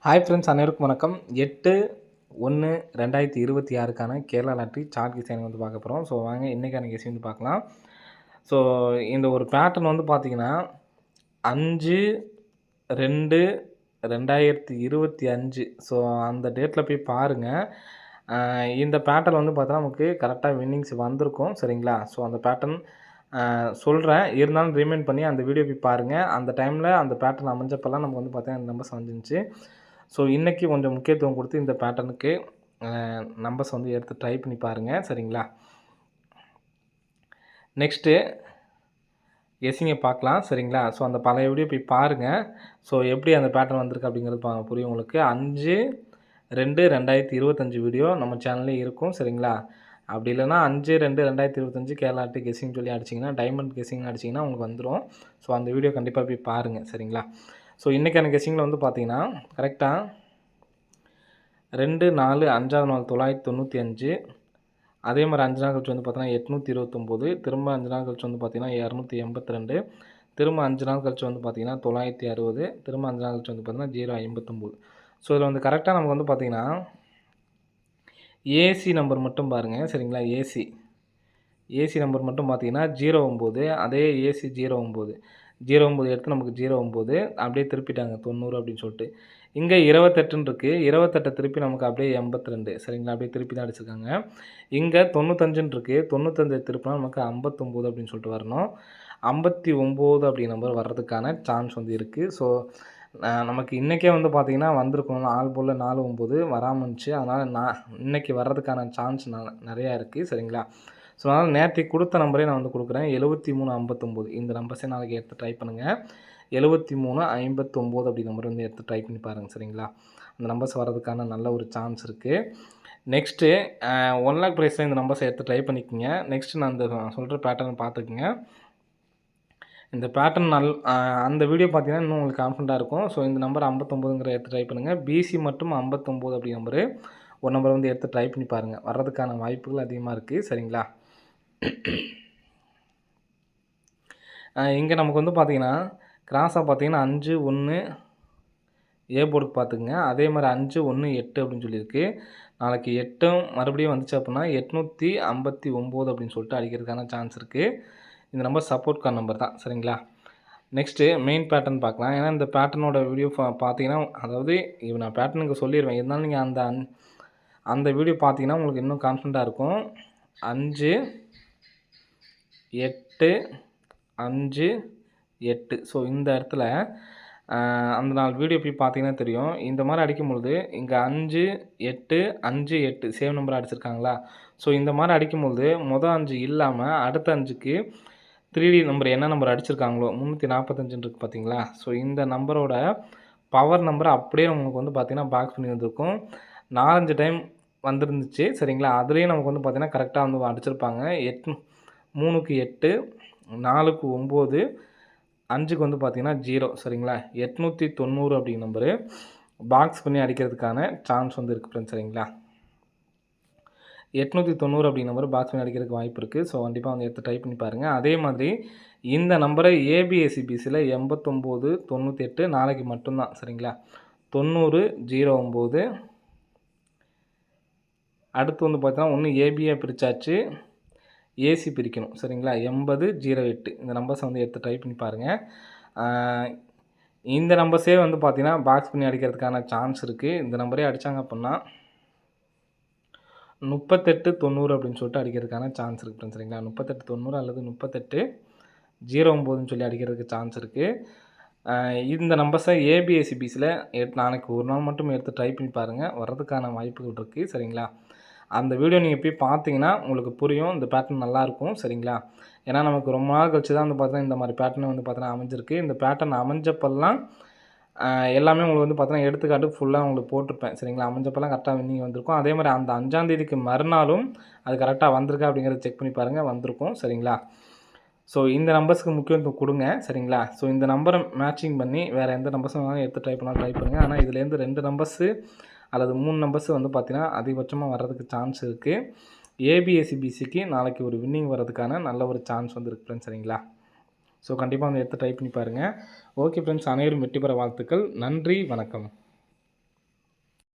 Hi friends, அனைவருக்கும் வணக்கம். 8/1/2026க்கான Kerala lottery chart design வந்து பார்க்க போகிறோம். ஸோ வாங்க இன்றைக்கான கெஸ் வந்து பார்க்கலாம். ஸோ இந்த ஒரு பேட்டர்ன் வந்து பார்த்தீங்கன்னா 5/2/2025 ஸோ அந்த டேட்டில் போய் பாருங்கள். இந்த பேட்டர்ன் வந்து பார்த்தா நமக்கு கரெக்டாக வின்னிங்ஸ் வந்திருக்கும். சரிங்களா? ஸோ அந்த பேட்டர்ன் சொல்கிறேன், இருந்தாலும் ரிமைண்ட் பண்ணி அந்த வீடியோ போய் பாருங்கள். அந்த டைமில் அந்த பேட்டர்ன் அமைஞ்சப்பெல்லாம் நமக்கு வந்து பார்த்தீங்கன்னா இந்த நம்பர்ஸ் வந்துருந்துச்சு. ஸோ இன்றைக்கி கொஞ்சம் முக்கியத்துவம் கொடுத்து இந்த பேட்டர்னுக்கு நம்பர்ஸ் வந்து எடுத்து ட்ரை பண்ணி பாருங்கள். சரிங்களா? நெக்ஸ்ட்டு கெஸ்ஸிங்கை பார்க்கலாம். சரிங்களா? ஸோ அந்த பழைய வீடியோ போய் பாருங்கள். ஸோ எப்படி அந்த பேட்டர்ன் வந்திருக்கு அப்படிங்கிறது புரியும் உங்களுக்கு. 5/2/2025 வீடியோ நம்ம சேனல்லே இருக்கும். சரிங்களா? அப்படி இல்லைனா 5/2/2025 கேரளா லாட்டரி கெஸ்ஸிங் சொல்லி அடிச்சிங்கன்னா, டைமண்ட் கெஸ்ஸிங்னு அடிச்சிங்கன்னா உங்களுக்கு வந்துடும். ஸோ அந்த வீடியோ கண்டிப்பாக போய் பாருங்கள். சரிங்களா? ஸோ இன்றைக்கான கெஸ்ஸிங்கில் வந்து பார்த்தீங்கன்னா கரெக்டாக 2/4 5ஆவது நாள் 995, அதே மாதிரி 5 நாள் கழிச்சு வந்து பார்த்தீங்கன்னா 829, திரும்ப 5 நாள் கழிச்சு வந்து பார்த்தீங்கன்னா 282, திரும்ப 5 நாள் கழிச்சு வந்து பார்த்தீங்கன்னா 960, திரும்ப 5 நாள் கழிச்சு வந்து பார்த்தீங்கன்னா 059. ஸோ இதில் வந்து கரெக்டாக நமக்கு வந்து பார்த்தீங்கன்னா ஏசி நம்பர் மட்டும் பாருங்கள். சரிங்களா? ஏசி நம்பர் மட்டும் பார்த்தீங்கன்னா 09, அதே ஏசி 09 எடுத்து நமக்கு 09 அப்படியே திருப்பிட்டாங்க 90 அப்படின்னு சொல்லிட்டு. இங்கே 28ன்னு இருக்குது. 28 திருப்பி நமக்கு அப்படியே 82. சரிங்களா? அப்படியே திருப்பி தான் அடிச்சிருக்காங்க. இங்கே 95ன்னு இருக்குது. 95 திருப்பினா நமக்கு 59 அப்படின்னு சொல்லிட்டு வரணும். 59 அப்படி நம்பர் வர்றதுக்கான சான்ஸ் வந்து இருக்குது. ஸோ நமக்கு இன்றைக்கே வந்து பார்த்திங்கன்னா வந்திருக்கும். 4 போல் 4 9 வராமல் இருந்துச்சு. அதனால் இன்றைக்கி வர்றதுக்கான சான்ஸ் நிறையா இருக்குது. சரிங்களா? ஸோ அதனால் நேற்றுக்கு கொடுத்த நம்பரே நான் வந்து கொடுக்குறேன். 7359 இந்த நம்பர்ஸே நாளைக்கு எடுத்து ட்ரை பண்ணுங்கள். 7359 அப்படி நம்பர் வந்து எடுத்து ட்ரை பண்ணி பாருங்கள். சரிங்களா? அந்த நம்பர்ஸ் வர்றதுக்கான நல்ல ஒரு சான்ஸ் இருக்குது. நெக்ஸ்ட்டு 1 லேக் ப்ரைஸில் இந்த நம்பர்ஸை எடுத்து ட்ரை பண்ணிக்கோங்க. நெக்ஸ்ட்டு நான் சொல்கிற பேட்டர்ன் பார்த்துக்குங்க. இந்த பேட்டர்ன் அந்த வீடியோ பார்த்தீங்கன்னா இன்னும் உங்களுக்கு கான்ஃபிடண்ட்டாக இருக்கும். ஸோ இந்த நம்பர் 59ங்கிற எடுத்து ட்ரை பண்ணுங்கள். பிசி மட்டும் 59 அப்படி நம்பரு ஒரு நம்பர் வந்து எடுத்து ட்ரை பண்ணி பாருங்கள். வர்றதுக்கான வாய்ப்புகள் அதிகமாக இருக்குது. சரிங்களா? இங்கே நமக்கு வந்து பார்த்தீங்கன்னா கிராஸாக பார்த்தீங்கன்னா 5 1 ஏ போர்டுக்கு பார்த்துக்குங்க. அதே மாதிரி 5 1 8 அப்படின்னு சொல்லியிருக்கு. நாளைக்கு 8 மறுபடியும் வந்துச்சு அப்படின்னா 859 அப்படின்னு சொல்லிட்டு அடிக்கிறதுக்கான சான்ஸ் இருக்குது. இந்த நம்பர் சப்போர்ட் கார்டு நம்பர் தான். சரிங்களா? நெக்ஸ்ட்டு மெயின் பேட்டர்ன் பார்க்கலாம். ஏன்னா இந்த பேட்டர்னோட வீடியோ பார்த்தீங்கன்னா, அதாவது நான் பேட்டர்னுக்கு சொல்லிடுவேன். இருந்தாலும் நீங்கள் அந்த வீடியோ பார்த்தீங்கன்னா உங்களுக்கு இன்னும் கான்ஃபிடண்ட்டாக இருக்கும். 5 8 5 8 ஸோ இந்த இடத்துல அந்த நாள் வீடியோ போய் பார்த்தீங்கன்னா தெரியும். இந்த மாதிரி அடிக்கும்பொழுது இங்கே 5 8 5 8 சேம் நம்பர் அடிச்சிருக்காங்களா? ஸோ இந்த மாதிரி அடிக்கும்பொழுது மொதல் 5 இல்லாமல் அடுத்த 5க்கு 3D நம்பர் என்ன நம்பர் அடிச்சிருக்காங்களோ 345 இருக்குது பார்த்தீங்களா? ஸோ இந்த நம்பரோட பவர் நம்பர் அப்படியே நமக்கு வந்து பார்த்தீங்கன்னா பாக்ஸ் பண்ணி வந்திருக்கும். 4-5 டைம் வந்துருந்துச்சு. சரிங்களா? அதுலேயும் நமக்கு வந்து பார்த்தீங்கன்னா கரெக்டாக வந்து அடிச்சிருப்பாங்க. 3க்கு 8 4க்கு 9 5க்கு வந்து பார்த்தீங்கன்னா 0. சரிங்களா? 890 அப்படிங்கிற நம்பரு பாக்ஸ் பண்ணி அடிக்கிறதுக்கான சான்ஸ் வந்து இருக்குது ஃப்ரெண்ட்ஸ். சரிங்களா? 890 அப்படிங்கிற நம்பர் பாக்ஸ் பண்ணி அடிக்கிறதுக்கு வாய்ப்பு இருக்குது. ஸோ கண்டிப்பாக வந்து எடுத்து ட்ரை பண்ணி பாருங்கள். அதே மாதிரி இந்த நம்பரை ஏபிஎஸ்சிபிசியில் 89 98 நாளைக்கு மட்டும்தான். சரிங்களா? 90 09 அடுத்து வந்து பார்த்தீங்கன்னா ஒன்று ஏபியை பிரித்தாச்சு, ஏசி பிரிக்கணும். சரிங்களா? 80 08 இந்த நம்பர்ஸை வந்து எடுத்து ட்ரை பண்ணி பாருங்கள். இந்த நம்பர்ஸே வந்து பார்த்தீங்கன்னா பாக்ஸ் பண்ணி அடிக்கிறதுக்கான சான்ஸ் இருக்குது. இந்த நம்பரே அடித்தாங்க அப்படின்னா 38 90 அப்படின்னு சொல்லிட்டு அடிக்கிறதுக்கான சான்ஸ் இருக்குது. சரிங்களா? 38 90 அல்லது 38 09ன்னு சொல்லி அடிக்கிறதுக்கு சான்ஸ் இருக்குது. இந்த நம்பர்ஸை ஏபிஎஸ்சிபிஸில் நாளைக்கு ஒரு நாள் மட்டும் எடுத்து ட்ரை பண்ணி பாருங்கள். வர்றதுக்கான வாய்ப்புகள் இருக்குது. சரிங்களா? அந்த வீடியோ நீங்கள் போய் பார்த்தீங்கன்னா உங்களுக்கு புரியும். இந்த பேட்டர்ன் நல்லாயிருக்கும். சரிங்களா? ஏன்னா நமக்கு ரொம்ப நாள் கழிச்சு தான் வந்து பார்த்தீங்கன்னா இந்த மாதிரி பேட்டர்ன் வந்து பார்த்தீங்கன்னா அமைஞ்சிருக்கு. இந்த பேட்டர்ன் அமைஞ்சப்பெல்லாம் எல்லாமே உங்களுக்கு வந்து பார்த்தீங்கன்னா எடுத்துக்காட்டு ஃபுல்லாக உங்களுக்கு போட்டிருப்பேன். சரிங்களா? அமைஞ்சப்பெல்லாம் கரெக்டாக வின்னிங் வந்திருக்கும். அதே மாதிரி அந்த 5ஆம் தேதிக்கு மறுநாளும் அது கரெக்டாக வந்திருக்கா அப்படிங்கிறத செக் பண்ணி பாருங்கள். வந்திருக்கும். சரிங்களா? ஸோ இந்த நம்பர்ஸுக்கு முக்கியத்துவம் கொடுங்க. சரிங்களா? ஸோ இந்த நம்பரை மேட்சிங் பண்ணி வேறு எந்த நம்பர்ஸும் வேணாலும் எடுத்து ட்ரை பண்ணுங்கள். ஆனால் இதுலேருந்து 2 நம்பர்ஸு அல்லது 3 நம்பர்ஸு வந்து பார்த்தீங்கன்னா அதிகபட்சமாக வர்றதுக்கு சான்ஸ் இருக்குது. ஏபிஎஸ்சிபிசிக்கு நாளைக்கு ஒரு வின்னிங் வர்றதுக்கான நல்ல ஒரு சான்ஸ் வந்து இருக்குது ஃப்ரெண்ட்ஸ். சரிங்களா? ஸோ கண்டிப்பாக வந்து எடுத்து ட்ரை பண்ணி பாருங்கள். ஓகே ஃப்ரெண்ட்ஸ், அனைவரும் வெற்றி பெற வாழ்த்துக்கள். நன்றி, வணக்கம்.